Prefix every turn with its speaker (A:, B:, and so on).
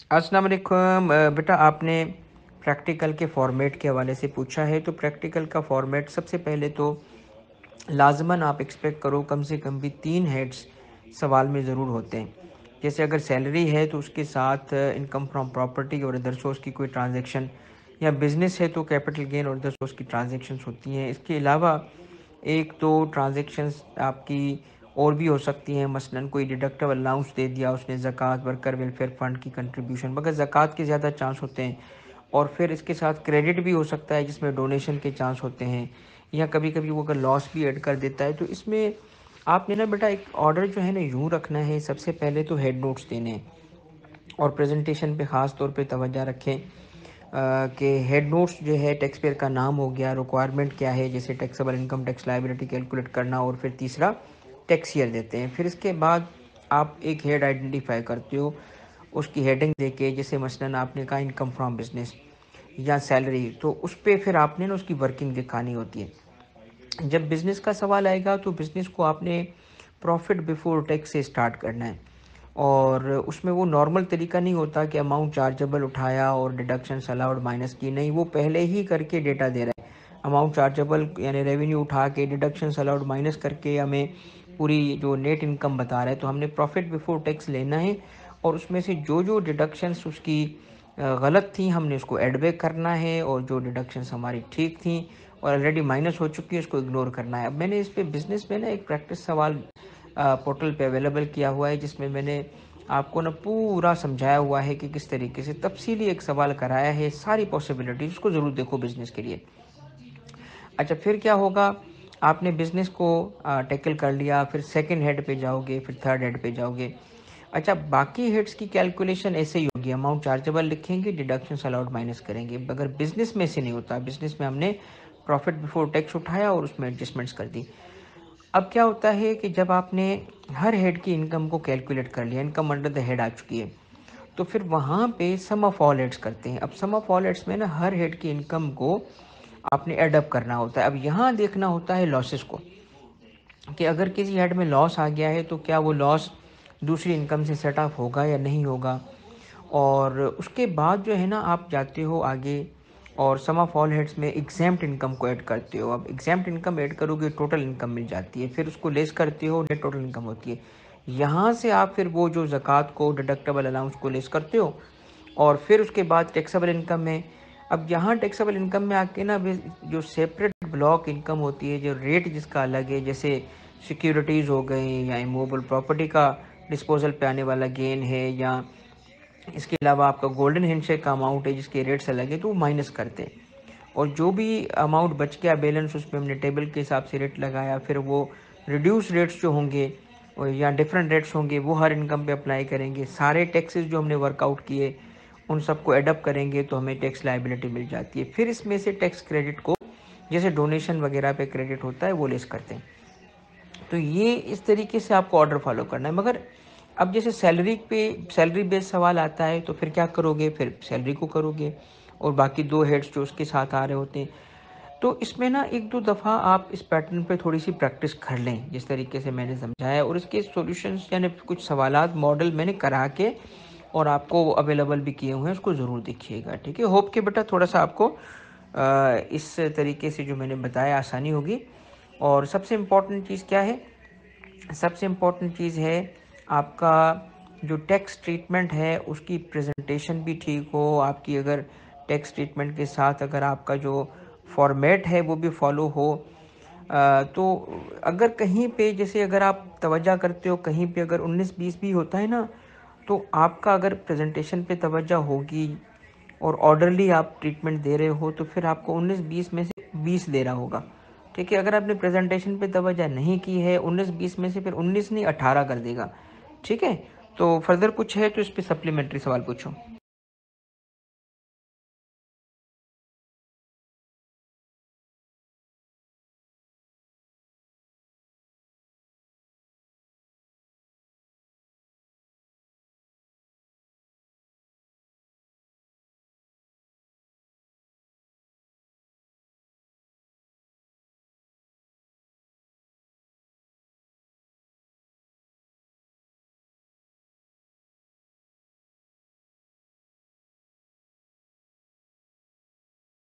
A: अस्सलाम वालेकुम। बेटा आपने प्रैक्टिकल के फॉर्मेट के हवाले से पूछा है, तो प्रैक्टिकल का फॉर्मेट सबसे पहले तो लाजमन आप एक्सपेक्ट करो कम से कम भी 3 हेड्स सवाल में ज़रूर होते हैं। जैसे अगर सैलरी है तो उसके साथ इनकम फ्रॉम प्रॉपर्टी और अदर सोर्स की कोई ट्रांजैक्शन, या बिज़नेस है तो कैपिटल गेन और अदर सोर्स की ट्रांजैक्शंस होती हैं। इसके अलावा एक तो ट्रांजैक्शंस आपकी और भी हो सकती हैं, मसलन कोई डिडक्टिव अलाउंस दे दिया उसने, ज़कात, वर्कर वेलफेयर फ़ंड की कंट्रीब्यूशन, मगर ज़कात के ज़्यादा चांस होते हैं। और फिर इसके साथ क्रेडिट भी हो सकता है जिसमें डोनेशन के चांस होते हैं, या कभी कभी वो अगर लॉस भी ऐड कर देता है। तो इसमें आपने ना बेटा एक ऑर्डर जो है ना यूँ रखना है, सबसे पहले तो हेड नोट्स देने हैं और प्रेजेंटेशन पे ख़ास तौर पे तवज्जो रखें कि हेड नोट्स जो है टैक्स पेयर का नाम हो गया, रिक्वायरमेंट क्या है, जैसे taxable income tax liability calculate करना, और फिर तीसरा टैक्स ईयर देते हैं। फिर इसके बाद आप एक हेड आइडेंटिफाई करते हो उसकी हेडिंग देके, जैसे मसलन आपने कहा इनकम फ्रॉम बिजनेस या सैलरी, तो उस पर फिर आपने ना उसकी वर्किंग दिखानी होती है। जब बिज़नेस का सवाल आएगा तो बिज़नेस को आपने प्रॉफिट बिफोर टैक्स से स्टार्ट करना है, और उसमें वो नॉर्मल तरीका नहीं होता कि अमाउंट चार्जेबल उठाया और डिडक्शंस अलाउड माइनस की, नहीं, वो पहले ही करके डेटा दे रहा है। अमाउंट चार्जेबल यानी रेवेन्यू उठा के डिडक्शंस अलाउड माइनस करके हमें पूरी जो नेट इनकम बता रहा है। तो हमने प्रॉफिट बिफोर टैक्स लेना है और उसमें से जो जो डिडक्शंस उसकी गलत थी हमने उसको ऐड बैक करना है, और जो डिडक्शंस हमारी ठीक थी और ऑलरेडी माइनस हो चुकी है उसको इग्नोर करना है। अब मैंने इस पे बिज़नेस में ना एक प्रैक्टिस सवाल पोर्टल पे अवेलेबल किया हुआ है, जिसमें मैंने आपको ना पूरा समझाया हुआ है कि किस तरीके से तफसीली एक सवाल कराया है, सारी पॉसिबिलिटीज़, उसको ज़रूर देखो बिज़नेस के लिए। अच्छा, फिर क्या होगा, आपने बिज़नेस को टैकल कर लिया, फिर सेकंड हेड पे जाओगे, फिर थर्ड हेड पे जाओगे। अच्छा, बाकी हेड्स की कैलकुलेशन ऐसे ही होगी, अमाउंट चार्जेबल लिखेंगे, डिडक्शंस अलाउड माइनस करेंगे। मगर बिज़नेस में से नहीं होता, बिज़नेस में हमने प्रॉफिट बिफोर टैक्स उठाया और उसमें एडजस्टमेंट्स कर दी। अब क्या होता है कि जब आपने हर हेड की इनकम को कैलकुलेट कर लिया, इनकम अंडर द हेड आ चुकी है, तो फिर वहाँ पे सम ऑफ ऑल हेड्स करते हैं। अब सम ऑफ ऑल हेड्स में ना हर हेड की इनकम को आपने एडअप करना होता है। अब यहाँ देखना होता है लॉसेस को, कि अगर किसी हेड में लॉस आ गया है तो क्या वो लॉस दूसरी इनकम से सेट ऑफ होगा या नहीं होगा। और उसके बाद जो है ना आप जाते हो आगे और सम ऑफ ऑल हेड्स में एग्जैम्प्ट इनकम को ऐड करते हो। अब एग्जैम्प्ट इनकम ऐड करोगे टोटल इनकम मिल जाती है, फिर उसको लेस करते हो, नेट टोटल इनकम होती है। यहाँ से आप फिर वो जो ज़कात को, डिडक्टेबल अलाउंस को लेस करते हो, और फिर उसके बाद टैक्सेबल इनकम में। अब यहाँ टैक्सेबल इनकम में आके ना जो सेपरेट ब्लॉक इनकम होती है, जो रेट जिसका अलग है, जैसे सिक्योरिटीज़ हो गई या इमूवेबल प्रॉपर्टी का डिस्पोजल पे आने वाला गेन है, या इसके अलावा आपका गोल्डन हैंडशेक का अमाउंट है जिसके रेट्स अलग है, तो वो माइनस करते हैं। और जो भी अमाउंट बच गया बैलेंस, उस पर हमने टेबल के हिसाब से रेट लगाया, फिर वो रिड्यूस रेट्स जो होंगे या डिफरेंट रेट्स होंगे वो हर इनकम पे अप्लाई करेंगे। सारे टैक्सेस जो हमने वर्कआउट किए उन सबको एडअप करेंगे तो हमें टैक्स लायबिलिटी मिल जाती है। फिर इसमें से टैक्स क्रेडिट को, जैसे डोनेशन वगैरह पे क्रेडिट होता है, वो लेस करते हैं। तो ये इस तरीके से आपको ऑर्डर फॉलो करना है। मगर अब जैसे सैलरी बेस्ड सवाल आता है तो फिर क्या करोगे, फिर सैलरी को करोगे और बाकी 2 हेड्स जो उसके साथ आ रहे होते हैं। तो इसमें ना 1-2 दफ़ा आप इस पैटर्न पे थोड़ी सी प्रैक्टिस कर लें जिस तरीके से मैंने समझाया, और इसके सॉल्यूशंस यानी कुछ सवालात मॉडल मैंने करा के और आपको अवेलेबल भी किए हुए हैं, उसको ज़रूर देखिएगा। ठीक है, होप कि बेटा थोड़ा सा आपको इस तरीके से जो मैंने बताया आसानी होगी। और सबसे इम्पॉर्टेंट चीज़ क्या है, सबसे इम्पॉर्टेंट चीज़ है आपका जो टैक्स ट्रीटमेंट है उसकी प्रेजेंटेशन भी ठीक हो। आपकी अगर टैक्स ट्रीटमेंट के साथ अगर आपका जो फॉर्मेट है वो भी फॉलो हो, तो अगर कहीं पे जैसे अगर आप तवज्जो करते हो कहीं पे अगर 19-20 भी होता है ना, तो आपका अगर प्रेजेंटेशन पे तवज्जो होगी और ऑर्डरली आप ट्रीटमेंट दे रहे हो तो फिर आपको 19-20 में से 20 दे रहा होगा। ठीक है, अगर आपने प्रेजेंटेशन पे तवज्जो नहीं की है 19-20 में से फिर 19 नहीं 18 कर देगा। ठीक है, तो फर्दर कुछ है तो इस पे सप्लीमेंट्री सवाल पूछो।